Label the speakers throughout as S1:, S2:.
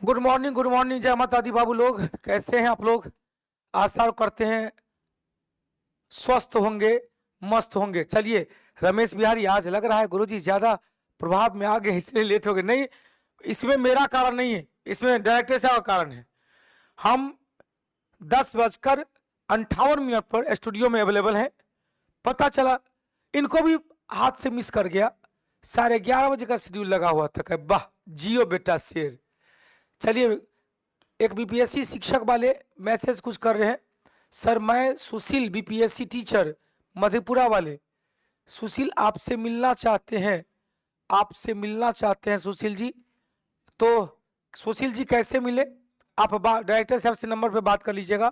S1: Good morning, जय माता दी बाबू लोग। कैसे हैं आप लोग? आशा करते हैं स्वस्थ होंगे, मस्त होंगे। चलिए, रमेश बिहारी आज लग रहा है गुरुजी ज्यादा प्रभाव में आ गए, इसलिए लेट हो गए। नहीं, इसमें मेरा कारण नहीं है, इसमें डायरेक्टर साहब का कारण है। हम 10:58 पर स्टूडियो में अवेलेबल हैं। पता चला इनको भी हाथ से मिस कर गया। 11:30 का शेड्यूल लगा हुआ था। कहे वाह, जियो बेटा शेर। चलिए, एक बीपीएससी शिक्षक वाले मैसेज कुछ कर रहे हैं। सर, मैं सुशील, बीपीएससी टीचर, मधेपुरा वाले। सुशील आपसे मिलना चाहते हैं, आपसे मिलना चाहते हैं सुशील जी। तो सुशील जी कैसे मिले? आप डायरेक्टर साहब से नंबर पे बात कर लीजिएगा।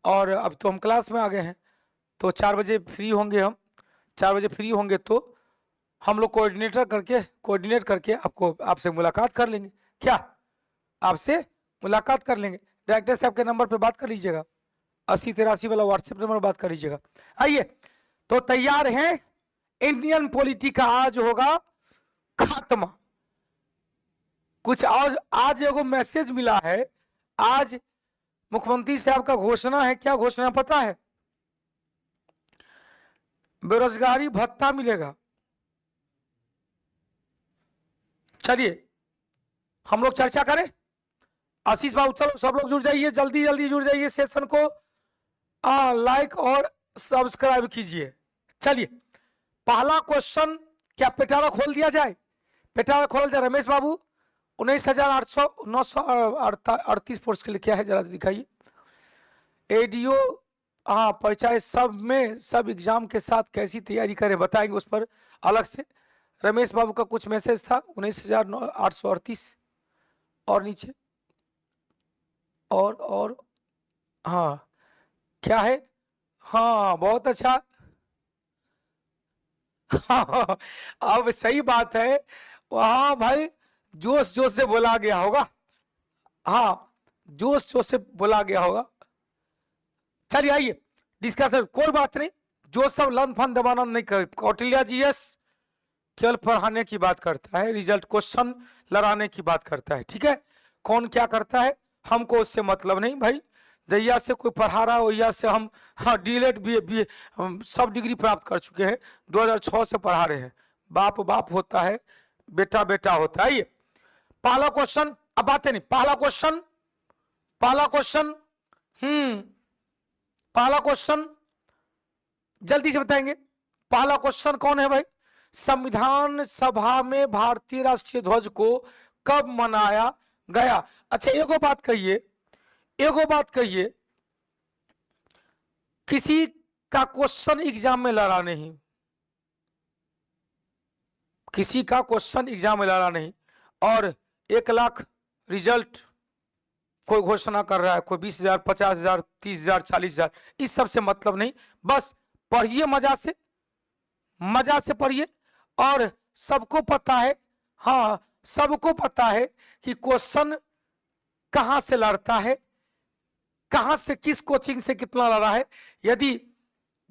S1: और अब तो हम क्लास में आ गए हैं, तो 4 बजे फ्री होंगे हम। 4 बजे फ्री होंगे तो हम लोग कोऑर्डिनेट करके आपको आपसे मुलाकात कर लेंगे। क्या आपसे मुलाकात कर लेंगे? डायरेक्टर साहब के नंबर पे बात कर लीजिएगा, 8083 वाला व्हाट्सएप नंबर बात कर लीजिएगा। आइए, तो तैयार हैं? इंडियन पॉलिटी का आज होगा खात्मा। कुछ और आज एगो मैसेज मिला है। आज मुख्यमंत्री साहब का घोषणा है। क्या घोषणा पता है? बेरोजगारी भत्ता मिलेगा। चलिए हम लोग चर्चा करें। आशीष बाबू, चलो सब लोग जुड़ जाइए, जल्दी जल्दी जुड़ जाइए। सेशन को लाइक और सब्सक्राइब कीजिए। चलिए, पहला क्वेश्चन, क्या पिटारा खोल दिया जाए? पिटारा खोल जाए रमेश बाबू। 19,938 पोस्ट के लिए क्या है, जरा दिखाइए। एडीओ, हाँ, परिचय सब में सब एग्जाम के साथ कैसी तैयारी करें बताएंगे उस पर अलग से। रमेश बाबू का कुछ मैसेज था। 19,838 और नीचे और हाँ, क्या है? हाँ, बहुत अच्छा। हाँ, अब सही बात है। वहां भाई जोश जोश से बोला गया होगा। हाँ, जोश जोश से बोला गया होगा। चलिए आइए डिस्कशन, कोई बात नहीं। जो सब लन फन दबाना नहीं कर। कौटिल्य जी एस केवल पढ़ाने की बात करता है, रिजल्ट क्वेश्चन लड़ाने की बात करता है। ठीक है, कौन क्या करता है हमको उससे मतलब नहीं भाई। जैया से कोई पढ़ा रहा हो, या से हम, हाँ, डीलेट भी हम सब डिग्री प्राप्त कर चुके हैं। 2006 से पढ़ा रहे हैं। बाप बाप होता है, बेटा बेटा होता है। ये पहला क्वेश्चन, अब बातें नहीं। पहला क्वेश्चन पहला क्वेश्चन जल्दी से बताएंगे। पहला क्वेश्चन कौन है भाई? संविधान सभा में भारतीय राष्ट्रीय ध्वज को कब मनाया गया? अच्छा, एगो बात कहिए, किसी का क्वेश्चन एग्जाम में लड़ा नहीं, किसी का क्वेश्चन एग्जाम में लड़ा नहीं। और 1 लाख रिजल्ट कोई घोषणा कर रहा है, कोई 20,000, 50,000, 30,000, 40,000, इस सब से मतलब नहीं। बस पढ़िए, मजा से पढ़िए। और सबको पता है, हाँ, सबको पता है कि क्वेश्चन कहां से लड़ता है, कहां से, किस कोचिंग से कितना लड़ा है। यदि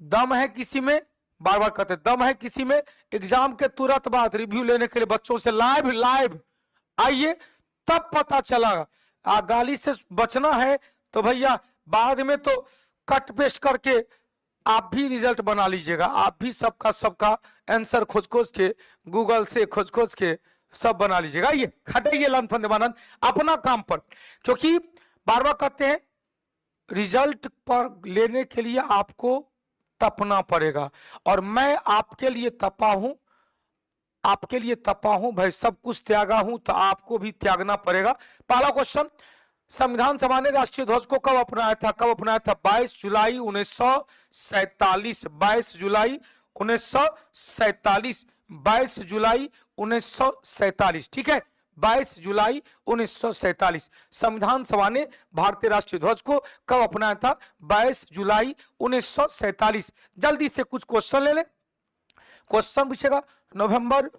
S1: दम है किसी में, बार बार कहते दम है किसी में, एग्जाम के तुरंत बाद रिव्यू लेने के लिए बच्चों से लाइव लाइव आइए, तब पता चला। गाली से बचना है तो भैया बाद में तो कट पेस्ट करके आप भी रिजल्ट बना लीजिएगा। आप भी सबका सबका आंसर खोज खोज के, गूगल से खोज खोज के सब बना लीजिएगा। ये हटाइए लन फन दीवानंद अपना काम पर, क्योंकि बार बार कहते हैं रिजल्ट पर लेने के लिए आपको तपना पड़ेगा। और मैं आपके लिए तपा हूं, आपके लिए तपा हूं भाई, सब कुछ त्यागा हूं, तो आपको भी त्यागना पड़ेगा। पहला क्वेश्चन, संविधान सभा ने राष्ट्रीय ध्वज को कब अपनाया था? 22 जुलाई 1947। 22 जुलाई 1947। 22 जुलाई 1947, ठीक है, 22 जुलाई 1947 संविधान सभा ने भारतीय राष्ट्रीय ध्वज को कब अपनाया था? 22 जुलाई 1947। जल्दी से कुछ क्वेश्चन ले ले। क्वेश्चन पूछेगा नवंबर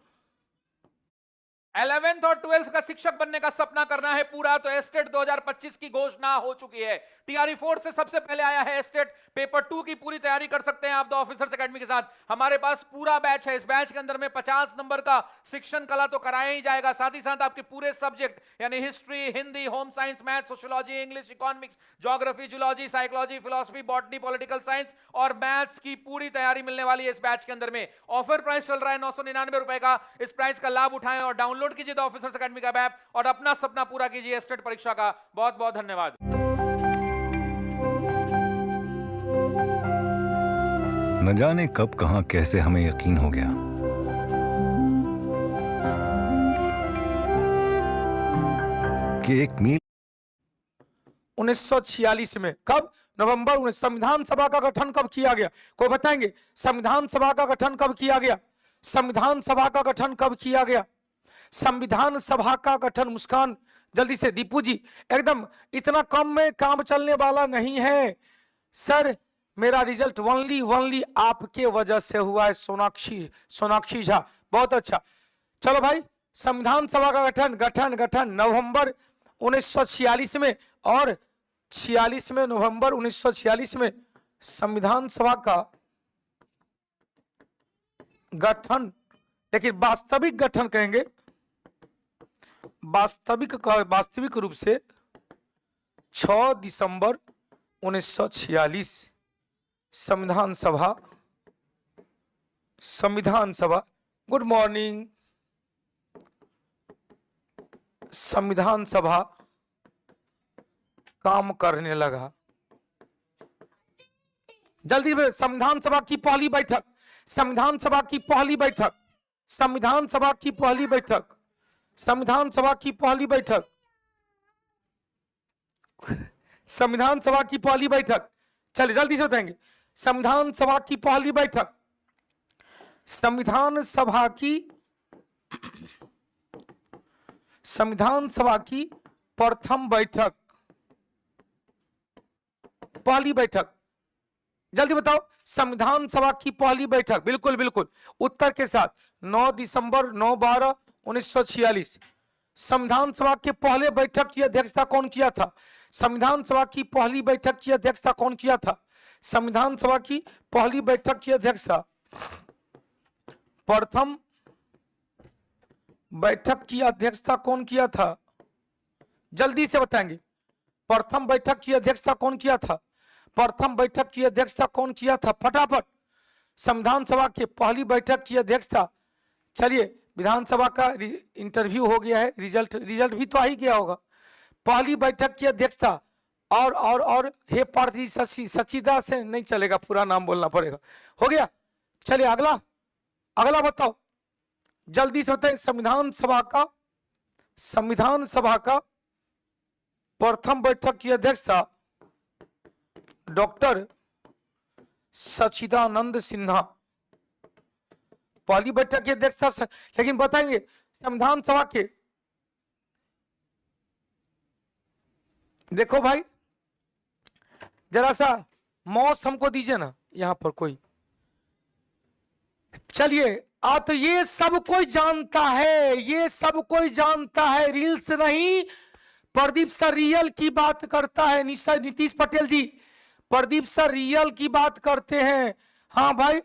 S2: 11th और 12th का शिक्षक बनने का सपना करना है पूरा, तो एस्टेट 2025 की घोषणा हो चुकी है। टीआरई 4 से सबसे पहले आया है एस्टेट। पेपर 2 की पूरी तैयारी कर सकते हैं आप द ऑफिसर्स एकेडमी के साथ। हमारे पास पूरा बैच है। इस बैच के अंदर में 50 नंबर का शिक्षण कला तो कराया ही जाएगा, साथ ही साथ आपके पूरे सब्जेक्ट यानी history, Hindi, home science, math, sociology, English, economics, geography, zoology, psychology, philosophy, botany, political science और मैथ्स की पूरी तैयारी मिलने वाली है इस बैच के अंदर में। ऑफर प्राइस चल रहा है 999 रुपए का। इस प्राइस का लाभ उठाएं और डाउनलोड कीजिए द ऑफिसर्स एकेडमी का ऐप और अपना सपना पूरा कीजिए एस्टेट परीक्षा का। बहुत बहुत धन्यवाद।
S3: न जाने कब कहां कैसे हमें यकीन हो गया कि एक मील
S1: 1946 में, कब? नवंबर 19। संविधान सभा का गठन कब किया गया? कोई बताएंगे? संविधान सभा का गठन कब किया गया? संविधान सभा का गठन कब किया गया? संविधान सभा का गठन, मुस्कान जल्दी से, दीपू जी एकदम, इतना कम में काम चलने वाला नहीं है सर। मेरा रिजल्ट वनली आपके वजह से हुआ है, सोनाक्षी झा, बहुत अच्छा। चलो भाई, संविधान सभा का गठन नवंबर 1946 में, और 46 में, नवंबर 1946 में संविधान सभा का गठन, लेकिन वास्तविक गठन कहेंगे, वास्तविक रूप से 6 दिसंबर 1946 संविधान सभा, गुड मॉर्निंग, संविधान सभा काम करने लगा। जल्दी में, संविधान सभा की पहली बैठक, संविधान सभा की पहली बैठक, संविधान सभा की पहली बैठक, संविधान सभा की पहली बैठक, संविधान सभा की पहली बैठक, चलिए जल्दी से बताएंगे। संविधान सभा की पहली बैठक, संविधान सभा की प्रथम बैठक, पहली बैठक, जल्दी बताओ। संविधान सभा की पहली बैठक, बिल्कुल बिल्कुल उत्तर के साथ, 9 दिसंबर 9/12/1946। संविधान सभा के पहले बैठक की अध्यक्षता कौन किया था? संविधान सभा की पहली बैठक की अध्यक्षता कौन किया था? संविधान सभा की पहली बैठक की अध्यक्षता, प्रथम बैठक की अध्यक्षता कौन किया था? जल्दी से बताएंगे। प्रथम बैठक की अध्यक्षता कौन किया था? प्रथम बैठक की अध्यक्षता कौन किया था? फटाफट। संविधान सभा के पहली बैठक की अध्यक्षता, चलिए विधानसभा का इंटरव्यू हो गया है, रिजल्ट भी तो आ ही गया होगा। पहली बैठक की अध्यक्षता, और हे पार्थी सचिदा से नहीं चलेगा, पूरा नाम बोलना पड़ेगा। हो गया, चलिए अगला बताओ, जल्दी से बताएं। संविधान सभा का प्रथम बैठक की अध्यक्षता डॉक्टर सच्चिदानंद सिन्हा, पहली बैठक की अध्यक्षता। लेकिन बताएंगे संविधान सभा के, देखो भाई जरा सा मौस हमको दीजिए ना यहां पर कोई। चलिए, तो ये सब कोई जानता है, ये सब कोई जानता है, रील्स नहीं। प्रदीप सर रियल की बात करता है, नीतीश पटेल जी, प्रदीप सर रियल की बात करते हैं। हाँ भाई,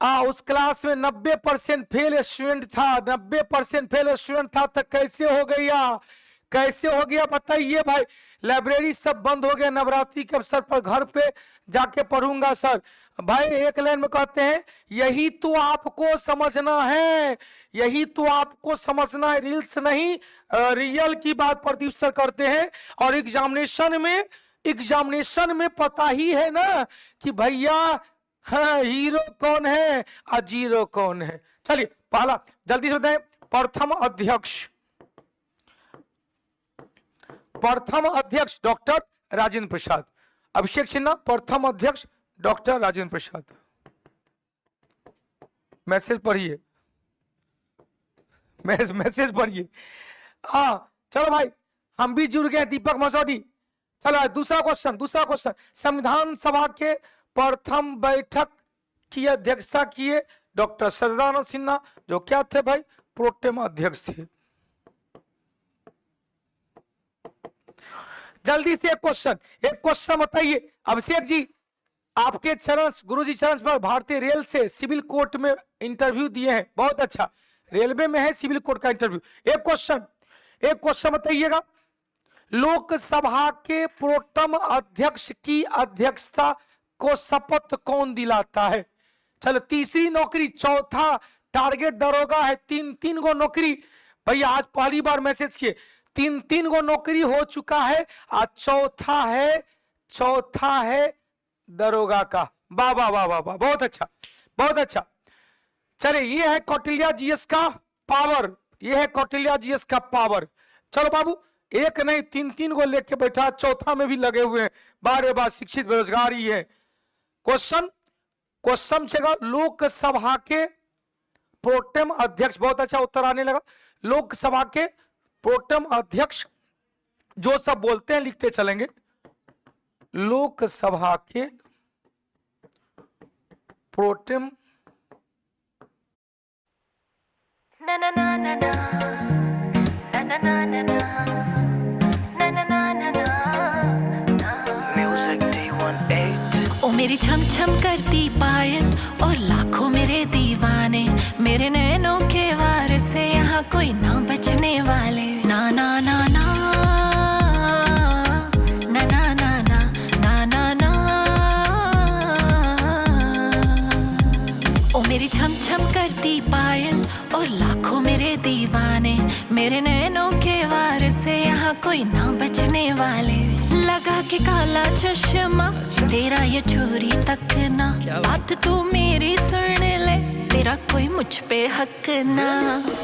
S1: उस क्लास में 90% फेल स्टूडेंट था, 90% फेल स्टूडेंट था, तो कैसे हो गया बताइए भाई। लाइब्रेरी सब बंद हो गया, नवरात्रि के अवसर पर घर पे जाके पढ़ूंगा सर। भाई एक लाइन में कहते हैं, यही तो आपको समझना है, यही तो आपको समझना है, रील्स नहीं, रियल की बात प्रदीप सर करते हैं। और एग्जामिनेशन में पता ही है ना कि भैया हाँ, हीरो कौन है और जीरो कौन है। चलिए पहला जल्दी से बताएं। प्रथम अध्यक्ष डॉक्टर राजेंद्र प्रसाद, अभिषेक सिन्हा प्रथम अध्यक्ष डॉक्टर राजेंद्र प्रसाद। मैसेज पढ़िए, मैसेज पढ़िए। हाँ चलो भाई, हम भी जुड़ गए, दीपक मसौदी। चलो दूसरा क्वेश्चन। संविधान सभा के प्रथम बैठक की अध्यक्षता किए डॉक्टर सच्चिदानंद सिन्हा, जो क्या थे भाई? प्रोटेम अध्यक्ष थे? जल्दी से एक क्वेश्चन बताइए। अभिषेक जी, आपके चरण, गुरुजी चरण पर भारतीय रेल से सिविल कोर्ट में इंटरव्यू दिए हैं, बहुत अच्छा, रेलवे में है सिविल कोर्ट का इंटरव्यू। एक क्वेश्चन बताइएगा, लोकसभा के प्रोटेम अध्यक्ष की अध्यक्षता को शपथ कौन दिलाता है? चलो, तीसरी नौकरी, चौथा टारगेट दरोगा है, तीन गो नौकरी। भैया आज पहली बार मैसेज किए, तीन गो नौकरी हो चुका है, आज चौथा है दरोगा का। वाह वाह वाह वाह वाह, बहुत अच्छा बहुत अच्छा। चले, ये है कौटिल्य जीएस का पावर, ये है कौटिल्य जीएस का पावर। चलो बाबू, एक नहीं तीन को लेके बैठा, चौथा में भी लगे हुए हैं, बारे बार शिक्षित बेरोजगारी है। क्वेश्चन चलेगा, लोकसभा के प्रोटेम अध्यक्ष, बहुत अच्छा उत्तर आने लगा। लोकसभा के प्रोटेम अध्यक्ष, जो सब बोलते हैं लिखते चलेंगे। लोकसभा के pro tem
S4: na na na na na na na na na na na na na na Music D18 ओ मेरी छम छम करती पायल और लाखों मेरे दीवाने, मेरे नैनों के वार से यहाँ कोई ना बचने वाले। ना ना ना ना ना ना ना ना ना ना ओ मेरी छम छम करती पायल और लाखों मेरे दीवाने, मेरे नैनों के वार से यहाँ कोई ना बचने वाले। लगा के काला चश्मा तेरा ये चोरी तक ना, बात तू मेरी सुन ले, तेरा कोई मुझ पे हक ना।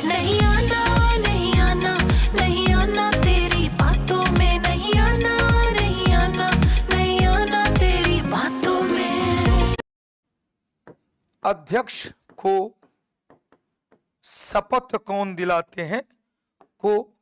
S4: नहीं आना नहीं आना नहीं आना तेरी बातों में, नहीं आना नहीं आना नहीं आना तेरी बातों में।
S1: अध्यक्ष को शपथ कौन दिलाते हैं? को